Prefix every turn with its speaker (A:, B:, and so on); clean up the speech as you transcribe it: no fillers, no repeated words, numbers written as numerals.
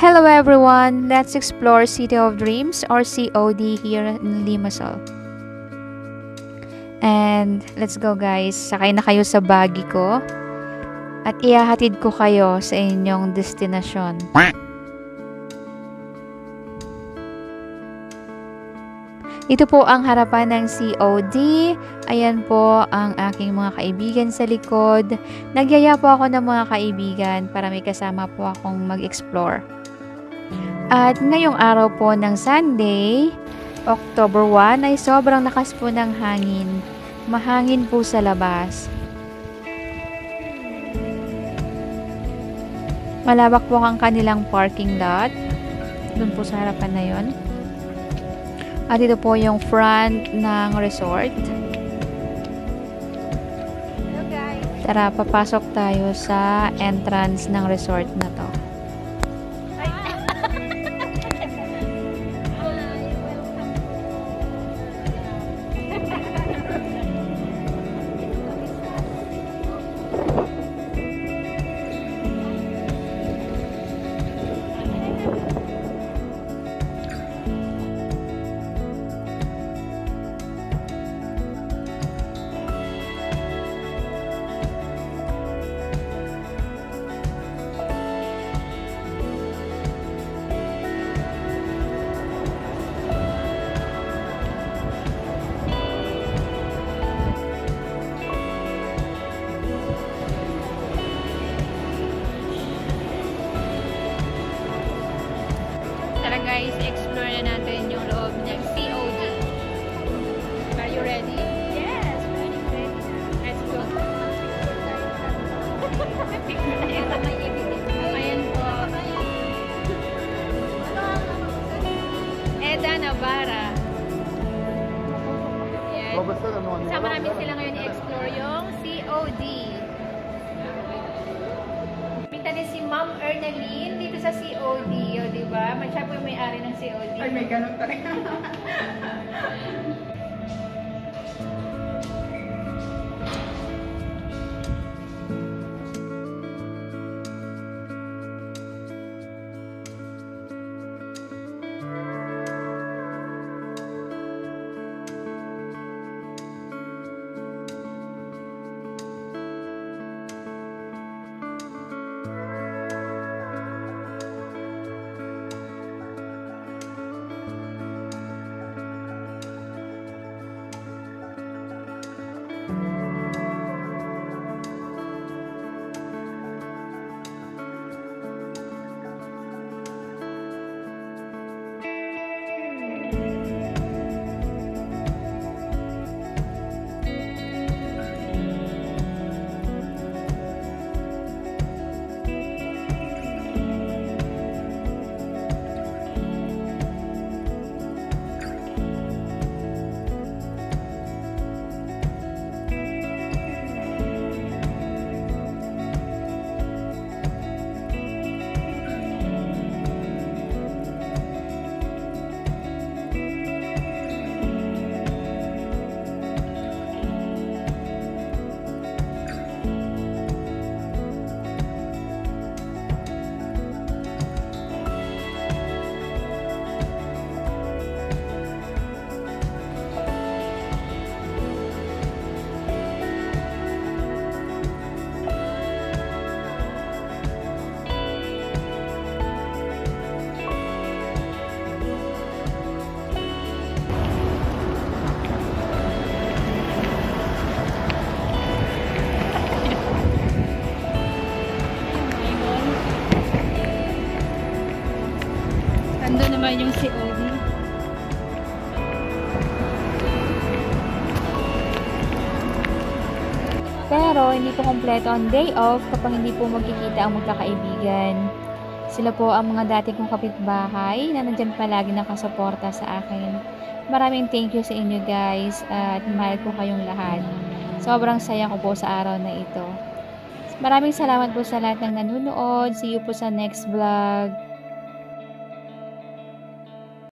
A: Hello everyone! Let's explore City of Dreams or COD here in Limassol. And let's go guys. Sakay na kayo sa buggy ko. At ihahatid ko kayo sa inyong destinasyon. Ito po ang harapan ng COD. Ayan po ang aking mga kaibigan sa likod. Nagyaya po ako ng mga kaibigan para may kasama po akong mag-explore. At ngayong araw po ng Sunday, October 1, ay sobrang lakas po ng hangin. Mahangin po sa labas. Malawak po ang kanilang parking lot. Doon po sa harapan na yon. At ito po yung front ng resort. Tara, papasok tayo sa entrance ng resort na to. Guys, explore na natin yung loob ng COD. Are you ready?
B: Yes, ready.
A: Let's go. Ayan po. Eda Navarra. Ayan. Kasama namin sila ngayon i-explore yung COD. Ni si Ma'am Ernaline dito sa COD, o diba? Siya po yung may-ari ng COD.
B: Ay, may ganun talaga.
A: Ando naman yung COD. Pero hindi po kompleto ang day off kapag hindi po magkikita ang magkakaibigan. Sila po ang mga dati kong kapitbahay na nandyan palagi nakasuporta sa akin. Maraming thank you sa inyo guys at mahal ko kayong lahat. Sobrang saya ko po sa araw na ito. Maraming salamat po sa lahat ng nanonood. See you po sa next vlog.